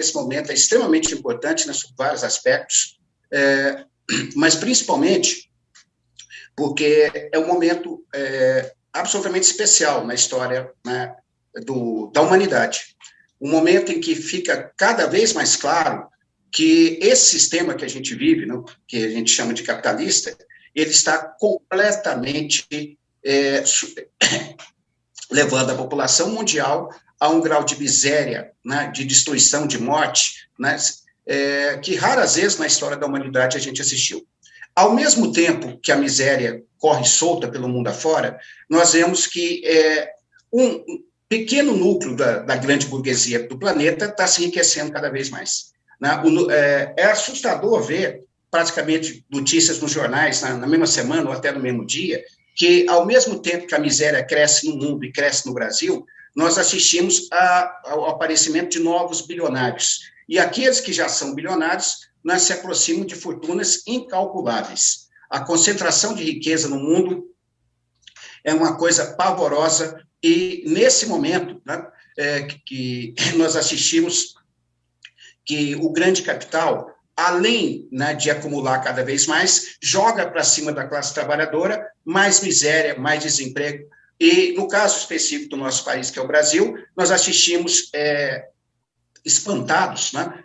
esse momento é extremamente importante, né, sobre vários aspectos, mas principalmente porque é um momento absolutamente especial na história, né, da humanidade. Um momento em que fica cada vez mais claro que esse sistema que a gente vive, né, que a gente chama de capitalista, ele está completamente levando a população mundial a um grau de miséria, né, de destruição, de morte, né, que raras vezes na história da humanidade a gente assistiu. Ao mesmo tempo que a miséria corre solta pelo mundo afora, nós vemos que um pequeno núcleo da grande burguesia do planeta está se enriquecendo cada vez mais. Né? É assustador ver, praticamente, notícias nos jornais, na mesma semana ou até no mesmo dia, que, ao mesmo tempo que a miséria cresce no mundo e cresce no Brasil, nós assistimos ao aparecimento de novos bilionários. E aqueles que já são bilionários, nós se aproximam de fortunas incalculáveis. A concentração de riqueza no mundo é uma coisa pavorosa, e nesse momento, né, que nós assistimos que o grande capital, além, né, de acumular cada vez mais, joga para cima da classe trabalhadora mais miséria, mais desemprego. E, no caso específico do nosso país, que é o Brasil, nós assistimos espantados, né,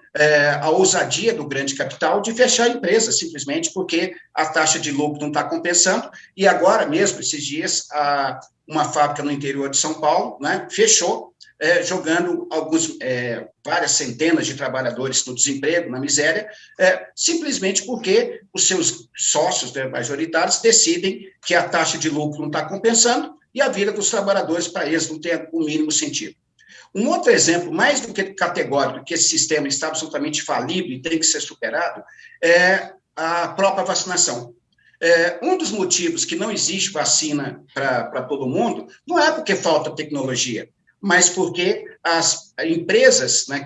a ousadia do grande capital de fechar empresas, simplesmente porque a taxa de lucro não está compensando, e agora mesmo, esses dias, uma fábrica no interior de São Paulo, né, fechou, jogando várias centenas de trabalhadores no desemprego, na miséria, simplesmente porque os seus sócios, né, majoritários decidem que a taxa de lucro não está compensando e a vida dos trabalhadores, para eles, não tem o mínimo sentido. Um outro exemplo, mais do que categórico, que esse sistema está absolutamente falido e tem que ser superado, é a própria vacinação. Um dos motivos que não existe vacina para todo mundo não é porque falta tecnologia, mas porque as empresas, né,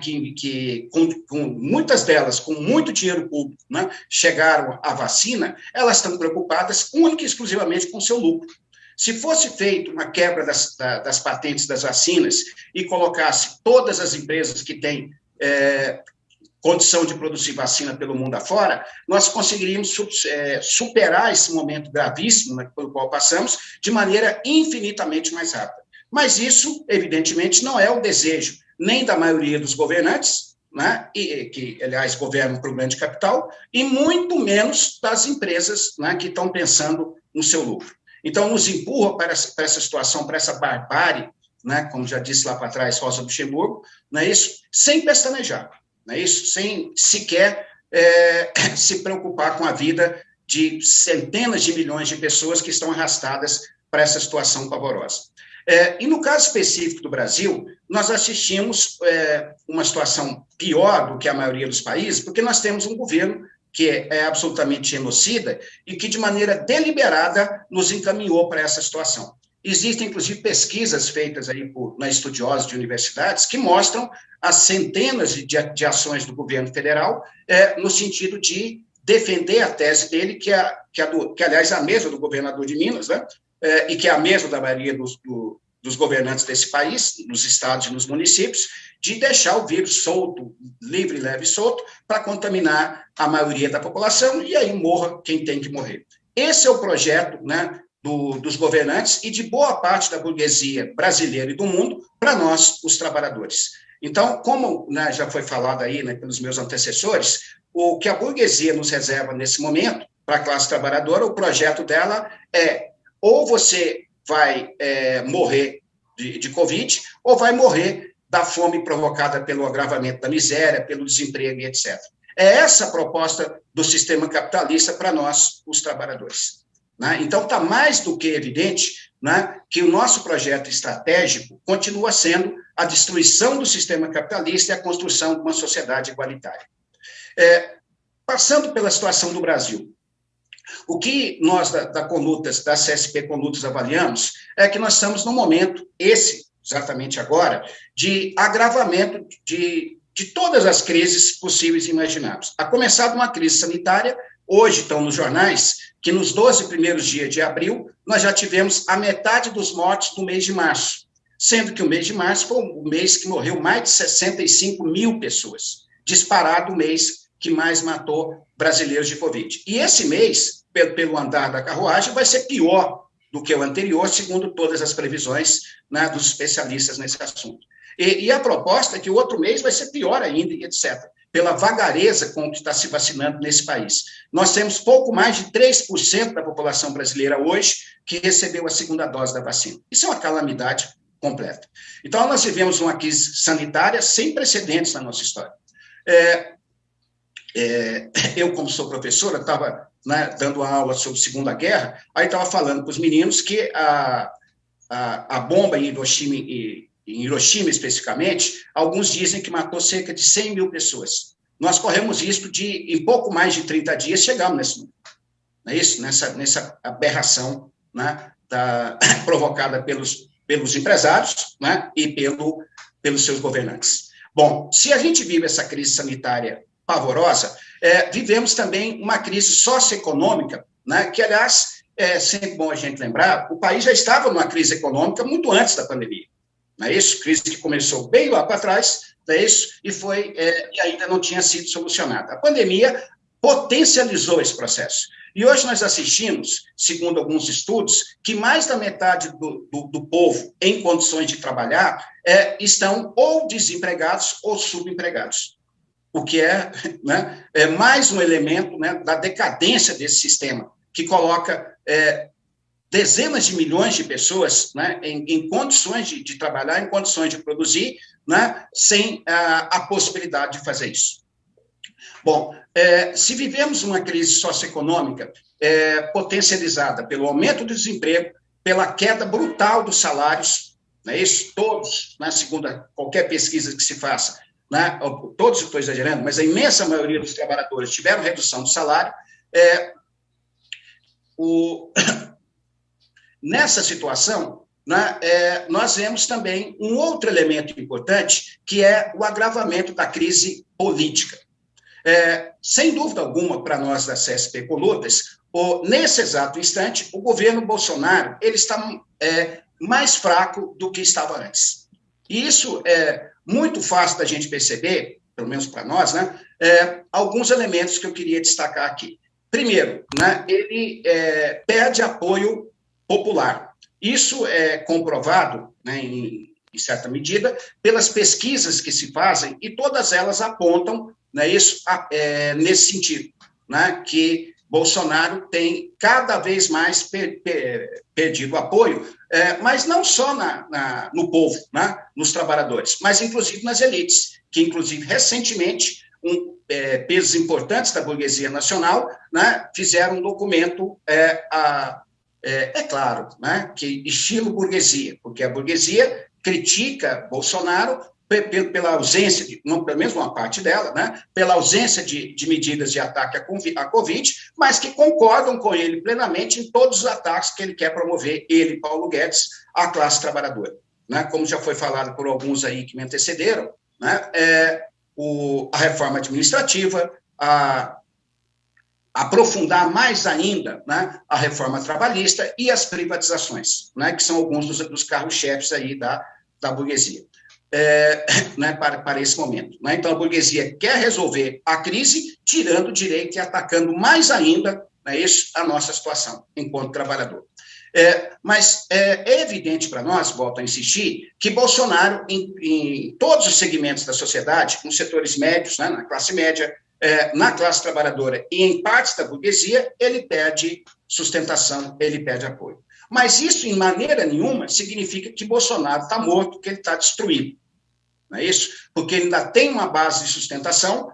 com muitas delas, com muito dinheiro público, né, chegaram à vacina, elas estão preocupadas única e exclusivamente com o seu lucro. Se fosse feita uma quebra das patentes das vacinas e colocasse todas as empresas que têm condição de produzir vacina pelo mundo afora, nós conseguiríamos superar esse momento gravíssimo, né, pelo qual passamos, de maneira infinitamente mais rápida. Mas isso, evidentemente, não é o desejo nem da maioria dos governantes, né, que, aliás, governam para o grande capital, e muito menos das empresas, né, que estão pensando no seu lucro. Então, nos empurra para essa situação, para essa barbárie, né, como já disse lá para trás Rosa Luxemburgo, não é isso? Sem pestanejar, não é isso? Sem sequer se preocupar com a vida de centenas de milhões de pessoas que estão arrastadas para essa situação pavorosa. E no caso específico do Brasil, nós assistimos uma situação pior do que a maioria dos países, porque nós temos um governo que é absolutamente genocida e que, de maneira deliberada, nos encaminhou para essa situação. Existem, inclusive, pesquisas feitas aí por estudiosos de universidades que mostram as centenas de ações do governo federal no sentido de defender a tese dele, que aliás, é a mesma do governador de Minas, né, e que é a mesma da maioria dos governantes desse país, nos estados e nos municípios, de deixar o vírus solto, livre, leve e solto, para contaminar a maioria da população, e aí morra quem tem que morrer. Esse é o projeto, né, dos governantes e de boa parte da burguesia brasileira e do mundo para nós, os trabalhadores. Então, como, né, já foi falado aí, né, pelos meus antecessores, o que a burguesia nos reserva nesse momento, para a classe trabalhadora, o projeto dela é ou você vai morrer de Covid, ou vai morrer da fome provocada pelo agravamento da miséria, pelo desemprego e etc. É essa a proposta do sistema capitalista para nós, os trabalhadores. Né? Então, está mais do que evidente, né, que o nosso projeto estratégico continua sendo a destruição do sistema capitalista e a construção de uma sociedade igualitária. Passando pela situação do Brasil, o que nós, da CSP Conlutas, avaliamos é que nós estamos num momento, exatamente agora, de agravamento de todas as crises possíveis e imagináveis. A começar de uma crise sanitária, hoje estão nos jornais que nos 12 primeiros dias de abril, nós já tivemos a metade dos mortos no mês de março. sendo que o mês de março foi o mês que morreu mais de 65 mil pessoas, disparado o mês que mais matou brasileiros de Covid. E esse mês, pelo andar da carruagem, vai ser pior do que o anterior, segundo todas as previsões, né, dos especialistas nesse assunto. E a proposta é que o outro mês vai ser pior ainda, e etc., pela vagareza com que está se vacinando nesse país. Nós temos pouco mais de 3% da população brasileira hoje que recebeu a segunda dose da vacina. Isso é uma calamidade completa. Então, nós vivemos uma crise sanitária sem precedentes na nossa história. Eu, como sou professora, estava, né, dando uma aula sobre Segunda Guerra, aí estava falando para os meninos que a bomba em Hiroshima, especificamente, alguns dizem que matou cerca de 100 mil pessoas. Nós corremos risco de, em pouco mais de 30 dias, chegarmos nesse número. Não é isso? Nessa aberração, né, provocada pelos empresários, né, e pelos seus governantes. Bom, se a gente vive essa crise sanitária pavorosa, vivemos também uma crise socioeconômica, né, que, aliás, é sempre bom a gente lembrar, o país já estava numa crise econômica muito antes da pandemia. Não é isso? Crise que começou bem lá para trás, não é isso? E ainda não tinha sido solucionada. A pandemia potencializou esse processo. E hoje nós assistimos, segundo alguns estudos, que mais da metade do povo em condições de trabalhar estão ou desempregados ou subempregados. O que né, é mais um elemento, né, da decadência desse sistema, que coloca dezenas de milhões de pessoas, né, em condições de trabalhar, em condições de produzir, né, sem a possibilidade de fazer isso. Bom, se vivemos uma crise socioeconômica potencializada pelo aumento do desemprego, pela queda brutal dos salários, não é isso? Todos, né, segundo qualquer pesquisa que se faça, né, todos, estou exagerando, mas a imensa maioria dos trabalhadores tiveram redução do salário. Nessa situação, né, nós vemos também um outro elemento importante, que é o agravamento da crise política. Sem dúvida alguma, para nós da CSP Colutas, nesse exato instante, o governo Bolsonaro ele está mais fraco do que estava antes. E isso é muito fácil da gente perceber, pelo menos para nós, né, alguns elementos que eu queria destacar aqui. Primeiro, né, ele perde apoio popular. Isso é comprovado, né, em certa medida, pelas pesquisas que se fazem, e todas elas apontam, né, isso, nesse sentido, né, que Bolsonaro tem cada vez mais perdido apoio, mas não só no povo, né, nos trabalhadores, mas inclusive nas elites, que inclusive recentemente pesos importantes da burguesia nacional, né, fizeram um documento, claro, né, que estilo burguesia, porque a burguesia critica Bolsonaro pela ausência, pelo menos uma parte dela, né, pela ausência de medidas de ataque à Covid, mas que concordam com ele plenamente em todos os ataques que ele quer promover, ele, Paulo Guedes, à classe trabalhadora. Né, como já foi falado por alguns aí que me antecederam, né, a reforma administrativa, aprofundar mais ainda, né, a reforma trabalhista e as privatizações, né, que são alguns dos carros-chefes aí da burguesia. Né, para esse momento. Né? Então, a burguesia quer resolver a crise, tirando o direito e atacando mais ainda, né, a nossa situação, enquanto trabalhador. Mas é evidente para nós, volto a insistir, que Bolsonaro, em todos os segmentos da sociedade, nos setores médios, né, na classe média, na classe trabalhadora e em partes da burguesia, ele perde sustentação, ele perde apoio. Mas isso, em maneira nenhuma, significa que Bolsonaro está morto, que ele está destruído. Não é isso? Porque ele ainda tem uma base de sustentação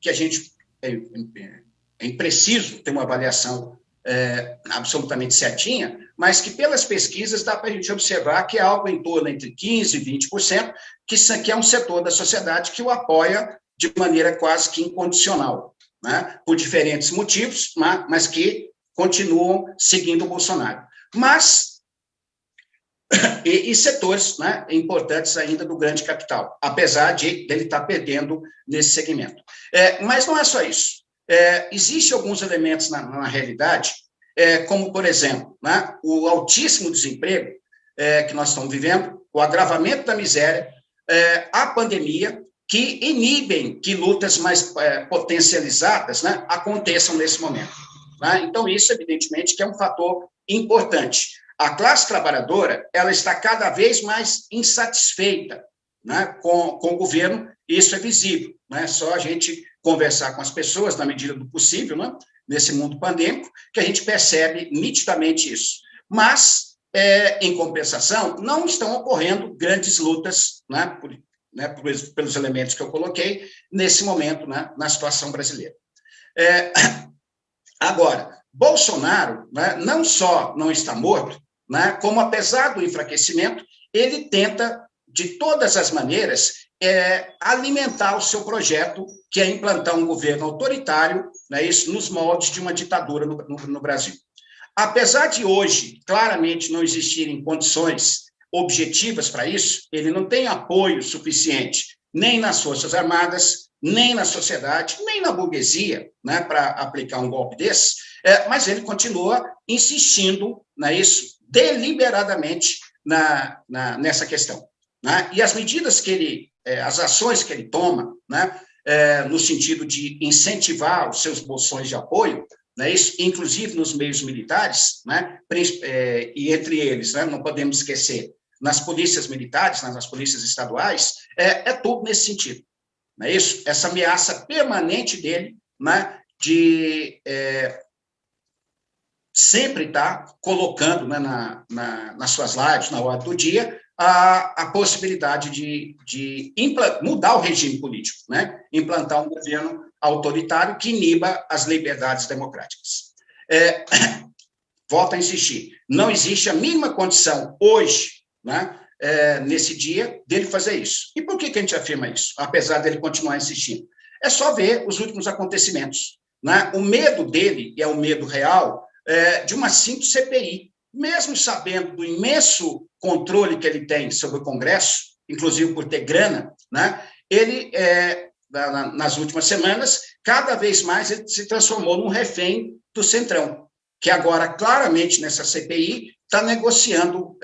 que a gente é impreciso ter uma avaliação absolutamente certinha, mas que pelas pesquisas dá para a gente observar que é algo em torno entre 15% e 20%, que é um setor da sociedade que o apoia de maneira quase que incondicional, né? Por diferentes motivos, mas que continuam seguindo o Bolsonaro. Mas e setores, né, importantes ainda do grande capital, apesar de ele estar perdendo nesse segmento. Mas não é só isso. Existem alguns elementos na realidade, como, por exemplo, né, o altíssimo desemprego que nós estamos vivendo, o agravamento da miséria, a pandemia, que inibem que lutas mais potencializadas, né, aconteçam nesse momento. Né? Então, isso, evidentemente, que é um fator importante. A classe trabalhadora, ela está cada vez mais insatisfeita, né, com o governo, e isso é visível. Né? Só a gente conversar com as pessoas, na medida do possível, né, nesse mundo pandêmico, que a gente percebe nitidamente isso. Mas, em compensação, não estão ocorrendo grandes lutas, né, pelos elementos que eu coloquei, nesse momento, né, na situação brasileira. Agora, Bolsonaro, né, não só não está morto, né, como, apesar do enfraquecimento, ele tenta, de todas as maneiras, alimentar o seu projeto, que é implantar um governo autoritário, né, isso nos moldes de uma ditadura no Brasil. Apesar de hoje, claramente, não existirem condições objetivas para isso, ele não tem apoio suficiente, nem nas Forças Armadas, nem na sociedade, nem na burguesia, né, para aplicar um golpe desse, mas ele continua insistindo, né, isso, deliberadamente nessa questão. Né? E as medidas que ele, as ações que ele toma, né, no sentido de incentivar os seus bolsões de apoio, né, isso, inclusive nos meios militares, né, e entre eles, né, não podemos esquecer, nas polícias militares, nas polícias estaduais, tudo nesse sentido. Não é isso? Essa ameaça permanente dele, né, de sempre estar colocando, né, nas suas lives, na hora do dia, a possibilidade de mudar o regime político, né, implantar um governo autoritário que iniba as liberdades democráticas. Volto a insistir, não existe a mínima condição hoje, né, nesse dia, dele fazer isso. E por que a gente afirma isso, apesar dele continuar insistindo? É só ver os últimos acontecimentos. Né? O medo dele, e é um medo real, de uma simples CPI, mesmo sabendo do imenso controle que ele tem sobre o Congresso, inclusive por ter grana, né? Ele, nas últimas semanas, cada vez mais ele se transformou num refém do Centrão, que agora, claramente, nessa CPI, está negociando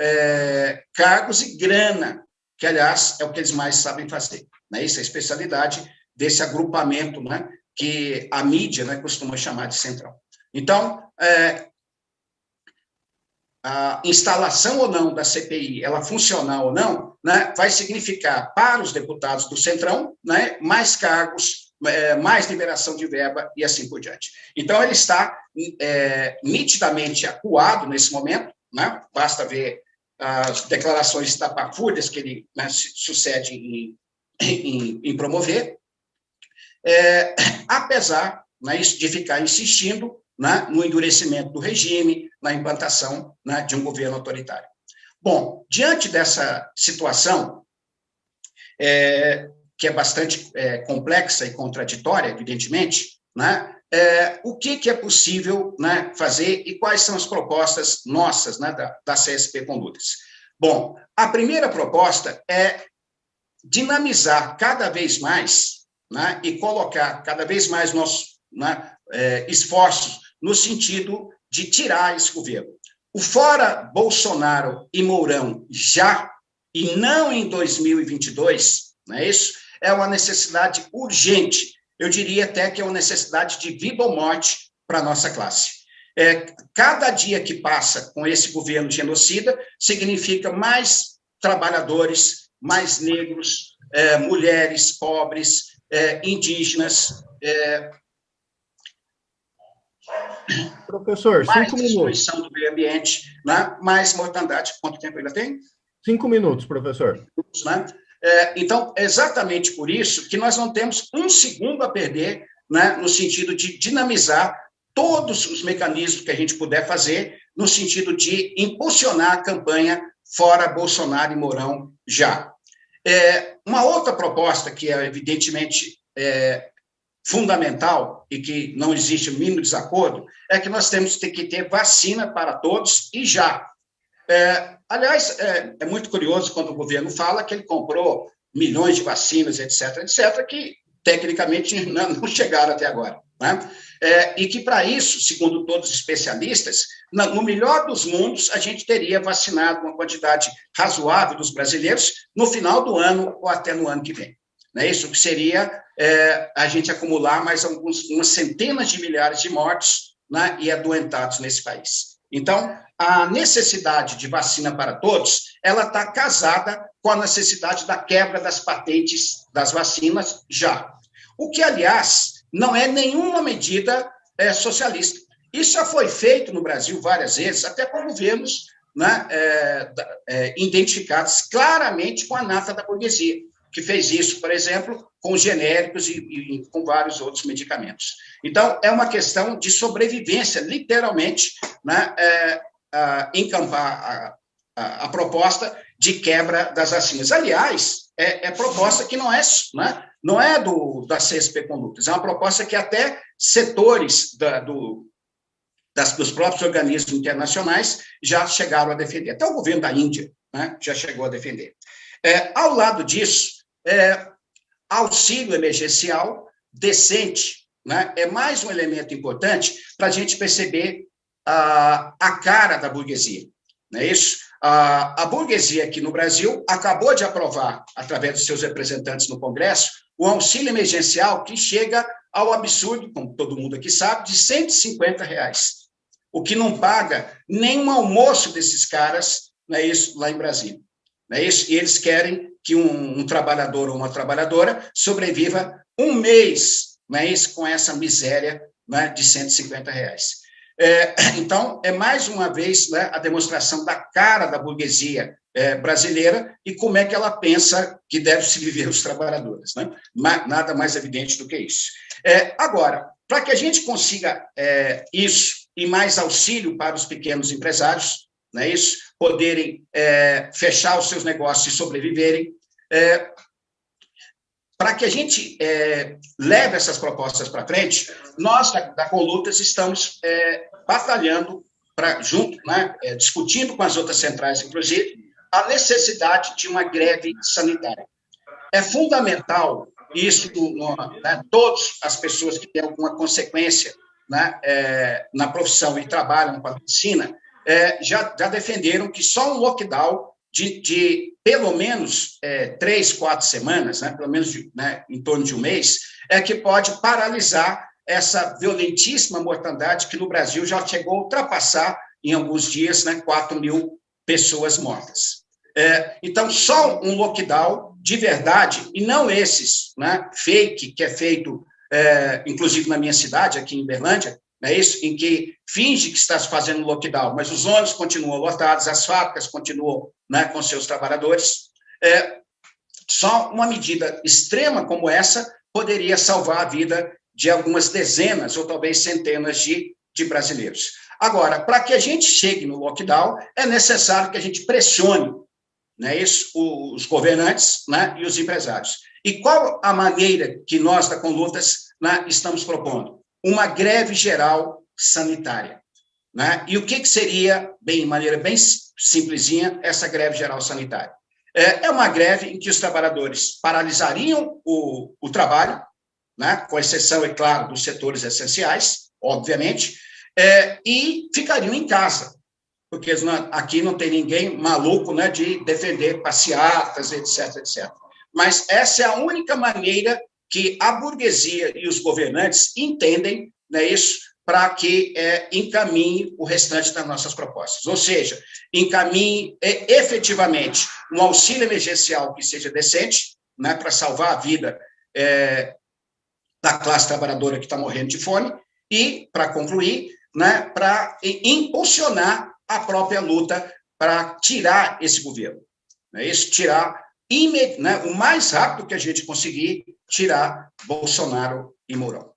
cargos e grana, que, aliás, é o que eles mais sabem fazer. Né? Isso é a especialidade desse agrupamento, né, que a mídia, né, costuma chamar de Centrão. Então, a instalação ou não da CPI, ela funcionar ou não, né, vai significar para os deputados do Centrão, né, mais cargos, mais liberação de verba e assim por diante. Então, ele está nitidamente acuado nesse momento, né, basta ver as declarações estapafúrdias que ele, né, sucede em promover, apesar, né, de ficar insistindo, né, no endurecimento do regime, na implantação, né, de um governo autoritário. Bom, diante dessa situação, que é bastante complexa e contraditória, evidentemente, né, o que é possível, né, fazer e quais são as propostas nossas, né, da CSP Condutas? Bom, a primeira proposta é dinamizar cada vez mais, né, e colocar cada vez mais nossos, né, esforços no sentido de tirar esse governo. O fora Bolsonaro e Mourão já, e não em 2022, não é isso? É uma necessidade urgente, eu diria até que é uma necessidade de vida ou morte para a nossa classe. Cada dia que passa com esse governo genocida significa mais trabalhadores, mais negros, mulheres, pobres, indígenas, Professor, mais 5 minutos. destruição do meio ambiente, né? Mais mortandade. Quanto tempo ainda tem? 5 minutos, professor. Né? Então, é exatamente por isso que nós não temos um segundo a perder, né, no sentido de dinamizar todos os mecanismos que a gente puder fazer, no sentido de impulsionar a campanha fora Bolsonaro e Mourão já. Uma outra proposta que é, evidentemente, fundamental e que não existe o mínimo desacordo, é que nós temos que ter vacina para todos e já. Aliás, muito curioso quando o governo fala que ele comprou milhões de vacinas, etc., que tecnicamente não chegaram até agora. Né? E que, para isso, segundo todos os especialistas, no melhor dos mundos, a gente teria vacinado uma quantidade razoável dos brasileiros no final do ano ou até no ano que vem. Né? Isso que seria a gente acumular mais umas centenas de milhares de mortos, né, e adoentados nesse país. Então, a necessidade de vacina para todos, ela está casada com a necessidade da quebra das patentes das vacinas já. O que, aliás, não é nenhuma medida socialista. Isso já foi feito no Brasil várias vezes, até por governos, né, identificados claramente com a nata da burguesia, que fez isso, por exemplo, com genéricos e com vários outros medicamentos. Então, é uma questão de sobrevivência, literalmente, né, encampar a proposta de quebra das vacinas. Aliás, é proposta que não é, né, não é da CSP Condutas, é uma proposta que até setores dos próprios organismos internacionais já chegaram a defender. Até o governo da Índia, né, já chegou a defender. Ao lado disso, auxílio emergencial decente, né, é mais um elemento importante para a gente perceber a cara da burguesia. Não é isso? A burguesia aqui no Brasil acabou de aprovar, através dos seus representantes no Congresso, o auxílio emergencial que chega ao absurdo, como todo mundo aqui sabe, de R$150, o que não paga nenhum almoço desses caras, não é isso, lá em Brasília. Não é isso? E eles querem que um trabalhador ou uma trabalhadora sobreviva um mês, não é isso, com essa miséria, né, de R$150. Então, é mais uma vez, né, a demonstração da cara da burguesia brasileira e como é que ela pensa que deve se viver os trabalhadores. Né? Nada mais evidente do que isso. Agora, para que a gente consiga isso e mais auxílio para os pequenos empresários, não é isso? Poderem fechar os seus negócios e sobreviverem, para que a gente leve essas propostas para frente, nós, da Conlutas, estamos batalhando, junto, né, discutindo com as outras centrais, inclusive, a necessidade de uma greve sanitária. É fundamental isso, né, todas as pessoas que têm alguma consequência, né, na profissão e trabalham com a medicina, já defenderam que só um lockdown de pelo menos 3, 4 semanas, né, pelo menos né, em torno de um mês, que pode paralisar essa violentíssima mortandade que no Brasil já chegou a ultrapassar, em alguns dias, né, 4 mil pessoas mortas. Então, só um lockdown de verdade, e não esses, né, fake, que é feito, inclusive na minha cidade, aqui em Berlândia, é isso, em que finge que está se fazendo lockdown, mas os ônibus continuam lotados, as fábricas continuam, né, com seus trabalhadores. Só uma medida extrema como essa poderia salvar a vida de algumas dezenas ou talvez centenas de brasileiros. Agora, para que a gente chegue no lockdown, é necessário que a gente pressione, né, isso, os governantes, né, e os empresários. E qual a maneira que nós, da Conlutas, né, estamos propondo? Uma greve geral sanitária. Né? E o que seria, de maneira bem simplesinha, essa greve geral sanitária? É uma greve em que os trabalhadores paralisariam o trabalho, né? Com exceção, é claro, dos setores essenciais, obviamente, e ficariam em casa, porque aqui não tem ninguém maluco, né, de defender passeatas, etc., etc. Mas essa é a única maneira que a burguesia e os governantes entendem, né, isso, para que encaminhe o restante das nossas propostas. Ou seja, encaminhe efetivamente um auxílio emergencial que seja decente, né, para salvar a vida da classe trabalhadora que está morrendo de fome, e, para concluir, né, para impulsionar a própria luta para tirar esse governo. Né, isso, tirar né, o mais rápido que a gente conseguir, tirar Bolsonaro e Mourão.